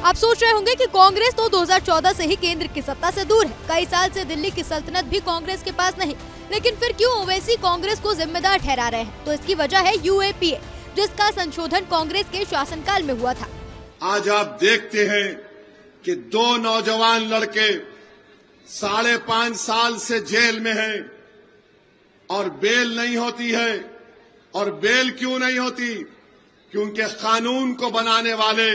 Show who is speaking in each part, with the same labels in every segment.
Speaker 1: आप सोच रहे होंगे कि कांग्रेस तो 2014 से ही केंद्र की सत्ता से दूर है। कई साल से दिल्ली की सल्तनत भी कांग्रेस के पास नहीं, लेकिन फिर क्यों ओवैसी कांग्रेस को जिम्मेदार ठहरा रहे हैं? तो इसकी वजह है यूएपीए, जिसका संशोधन कांग्रेस के शासनकाल में हुआ था।
Speaker 2: आज आप देखते हैं कि दो नौजवान लड़के 5.5 साल से जेल में हैं और बेल नहीं होती है। और बेल क्यों नहीं होती? क्योंकि कानून को बनाने वाले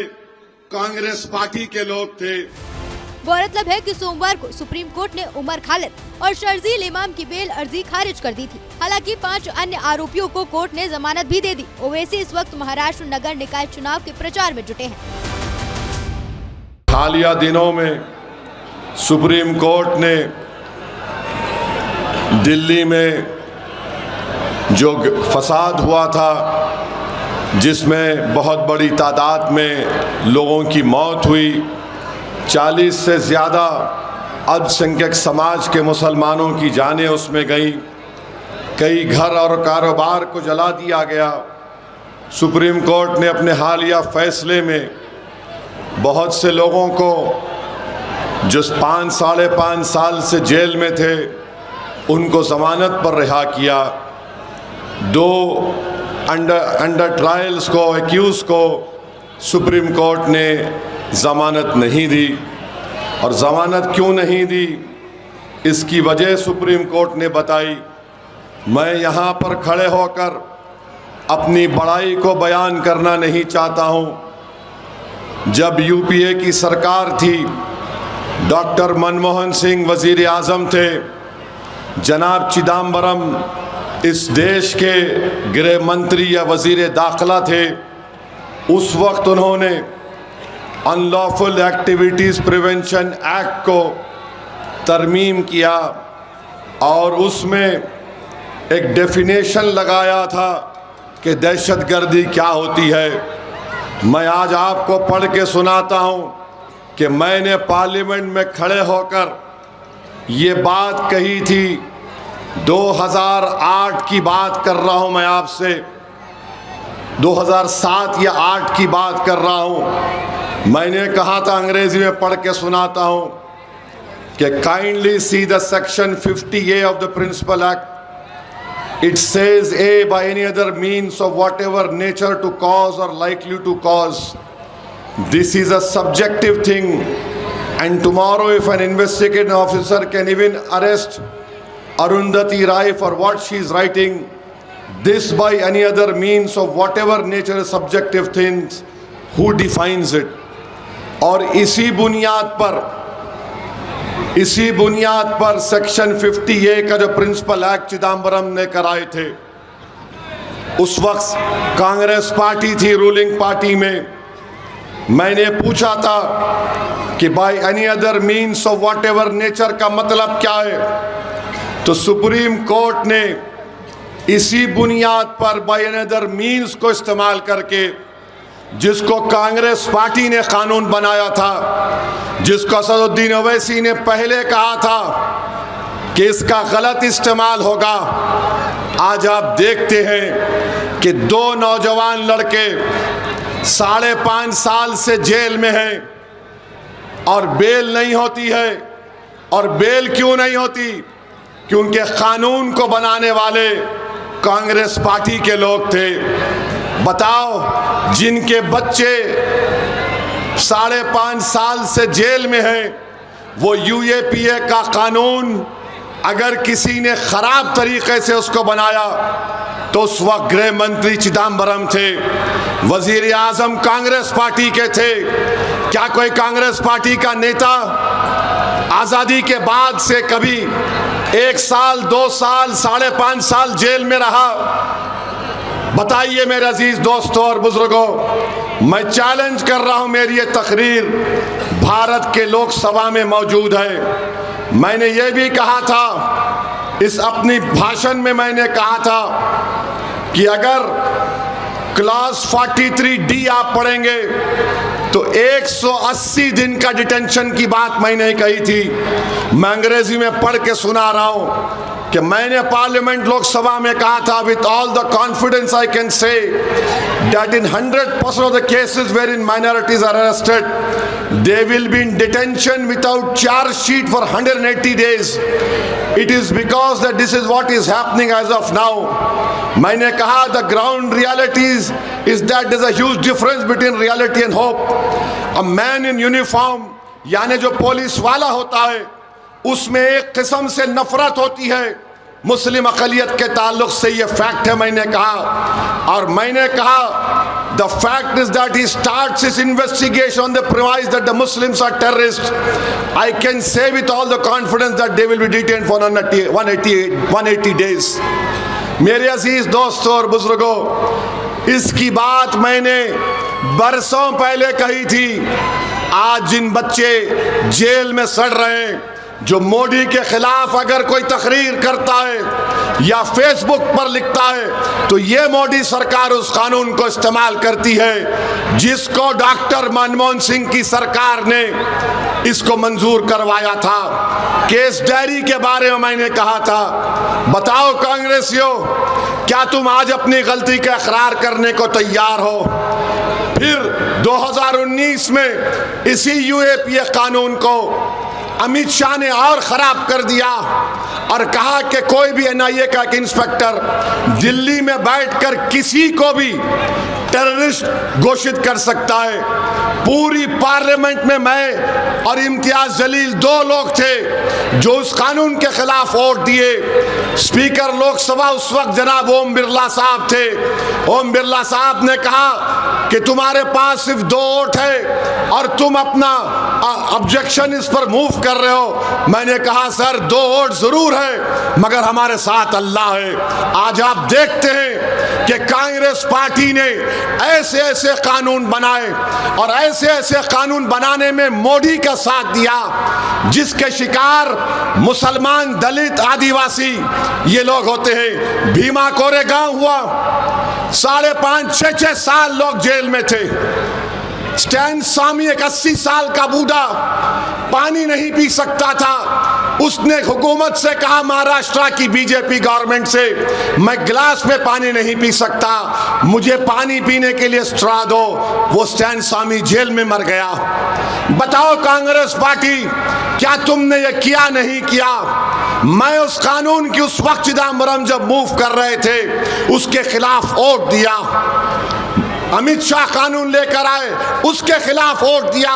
Speaker 2: कांग्रेस पार्टी के लोग थे।
Speaker 1: गौरतलब है कि सोमवार को सुप्रीम कोर्ट ने उमर खालिद और शर्जील इमाम की बेल अर्जी खारिज कर दी थी। हालांकि 5 अन्य आरोपियों को कोर्ट ने जमानत भी दे दी। ओवैसी इस वक्त महाराष्ट्र नगर निकाय चुनाव के प्रचार में जुटे हैं।
Speaker 2: हालिया दिनों में सुप्रीम कोर्ट ने दिल्ली में जो फसाद हुआ था, जिसमें बहुत बड़ी तादाद में लोगों की मौत हुई, 40 से ज़्यादा अल्पसंख्यक समाज के मुसलमानों की जानें उसमें गई, कई घर और कारोबार को जला दिया गया। सुप्रीम कोर्ट ने अपने हालिया फैसले में बहुत से लोगों को जो 5-5.5 साल से जेल में थे उनको जमानत पर रिहा किया। 2 अंडर ट्रायल्स को, एक्यूज को सुप्रीम कोर्ट ने जमानत नहीं दी। और जमानत क्यों नहीं दी, इसकी वजह सुप्रीम कोर्ट ने बताई। मैं यहाँ पर खड़े होकर अपनी बड़ाई को बयान करना नहीं चाहता हूँ। जब यूपीए की सरकार थी, डॉक्टर मनमोहन सिंह वजीर आज़म थे, जनाब चिदम्बरम इस देश के गृह मंत्री या वजीर दाखिला थे। उस वक्त उन्होंने अनलॉफुल एक्टिविटीज़ प्रिवेंशन एक्ट को तरमीम किया और उसमें एक डेफिनेशन लगाया था कि दहशतगर्दी क्या होती है। मैं आज आपको पढ़ के सुनाता हूँ कि मैंने पार्लियामेंट में खड़े होकर ये बात कही थी। 2008 की बात कर रहा हूँ मैं आपसे, 2007 या 8 की बात कर रहा हूँ। मैंने कहा था, अंग्रेजी में पढ़ के सुनाता हूँ कि kindly see the section 50A of the Principal Act. It says A, by any other means of whatever nature to cause or likely to cause. This is a subjective thing, and tomorrow if an investigating officer can even arrest Arundhati Rai for what she is writing, this by any other means of whatever nature is subjective things, who defines it? और इसी बुनियाद पर section 50A का जो principal act Chidambaram ने कराए थे, उस वक्त कांग्रेस पार्टी थी रूलिंग पार्टी में। मैंने पूछा था कि by any other means of what ever nature का मतलब क्या है? तो सुप्रीम कोर्ट ने इसी बुनियाद पर बाय एनी अदर मीन्स को इस्तेमाल करके, जिसको कांग्रेस पार्टी ने कानून बनाया था, जिसको असदुद्दीन ओवैसी ने पहले कहा था कि इसका गलत इस्तेमाल होगा, आज आप देखते हैं कि 2 नौजवान लड़के 5.5 साल से जेल में हैं और बेल नहीं होती है। और बेल क्यों नहीं होती? क्योंकि कानून को बनाने वाले कांग्रेस पार्टी के लोग थे। बताओ, जिनके बच्चे 5.5 साल से जेल में हैं, वो यूएपीए का कानून अगर किसी ने खराब तरीके से उसको बनाया तो उस वक्त गृह मंत्री चिदम्बरम थे, वजीर आजम कांग्रेस पार्टी के थे। क्या कोई कांग्रेस पार्टी का नेता आज़ादी के बाद से कभी 1 साल, 2 साल, 5.5 साल जेल में रहा? बताइए मेरे अजीज दोस्तों और बुजुर्गों, मैं चैलेंज कर रहा हूं, मेरी ये तकरीर भारत के लोकसभा में मौजूद है। मैंने ये भी कहा था, इस अपनी भाषण में मैंने कहा था कि अगर क्लास 43D आप पढ़ेंगे तो 180 दिन का डिटेंशन की बात मैंने कही थी। मैं अंग्रेजी में पढ़ के सुना रहा हूं कि मैंने पार्लियामेंट लोकसभा में कहा था, with all the confidence I can say that in 100% of the cases where in minorities are arrested they will be in detention without charge sheet for 180 days. It is because that this is what is happening as of now. मैंने कहा the ground realities is that there's a huge difference between reality and hope. A man in uniform, यानी जो police वाला होता है, उसमें एक किस्म से नफरत होती है मुस्लिम अक़लियत के ताल्लुक से, ये फैक्ट है मैंने कहा। और मैंने कहा the fact is that he starts his investigation on the premise that the Muslims are terrorist. I can say with all the confidence that they will be detained for 180 days। मेरे अजीज दोस्तों और बुजुर्गों, इसकी बात मैंने बरसों पहले कही थी। आज जिन बच्चे जेल में सड़ रहे हैं, जो मोदी के खिलाफ अगर कोई तकरीर करता है या फेसबुक पर लिखता है, तो ये मोदी सरकार उस कानून को इस्तेमाल करती है जिसको डॉक्टर मनमोहन सिंह की सरकार ने इसको मंजूर करवाया था। केस डायरी के बारे में मैंने कहा था, बताओ कांग्रेसियों, क्या तुम आज अपनी गलती का इकरार करने को तैयार हो? फिर 2019 में इसी यूएपीए कानून को अमित शाह ने और खराब कर दिया और कहा कि कोई भी एनआईए का एक इंस्पेक्टर दिल्ली में बैठकर किसी को भी टेररिस्ट घोषित कर सकता है। पूरी पार्लियामेंट में मैं और इम्तियाज जलील दो लोग थे जो उस कानून के खिलाफ वोट दिए। स्पीकर लोकसभा उस वक्त जनाब ओम बिरला साहब थे। ओम बिरला साहब ने कहा कि तुम्हारे पास सिर्फ 2 वोट है और तुम अपना ऑब्जेक्शन इस पर मूव कर रहे हो। मैंने कहा सर 2 वोट जरूर है मगर हमारे साथ अल्लाह है। आज आप देखते हैं कि कांग्रेस पार्टी ने ऐसे ऐसे कानून बनाए और ऐसे ऐसे कानून बनाने में मोदी का साथ दिया जिसके शिकार मुसलमान, दलित, आदिवासी ये लोग होते हैं। भीमा कोरेगांव हुआ, 5.5-6 साल लोग जेल में थे। स्टैन स्वामी एक 80 साल का बूढ़ा पानी नहीं पी सकता था। उसने हुकूमत से कहा, महाराष्ट्र की बीजेपी गवर्नमेंट से, मैं गिलास में पानी नहीं पी सकता, मुझे पानी पीने के लिए स्ट्रॉ दो। वो स्टैन स्वामी जेल में मर गया। बताओ कांग्रेस पार्टी, क्या तुमने ये किया नहीं किया? मैं उस कानून की उस वक्त चिदम्बरम जब मूव कर रहे थे उसके खिलाफ वोट दिया। अमित शाह कानून लेकर आए, उसके खिलाफ वोट दिया।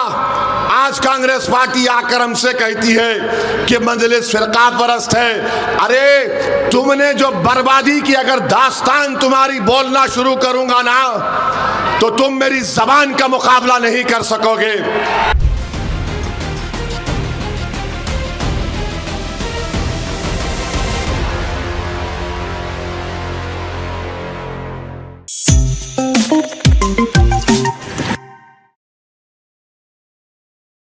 Speaker 2: आज कांग्रेस पार्टी आकर हमसे कहती है कि मजलिस फिरका परस्त है। अरे तुमने जो बर्बादी की अगर दास्तान तुम्हारी बोलना शुरू करूंगा ना तो तुम मेरी जबान का मुकाबला नहीं कर सकोगे।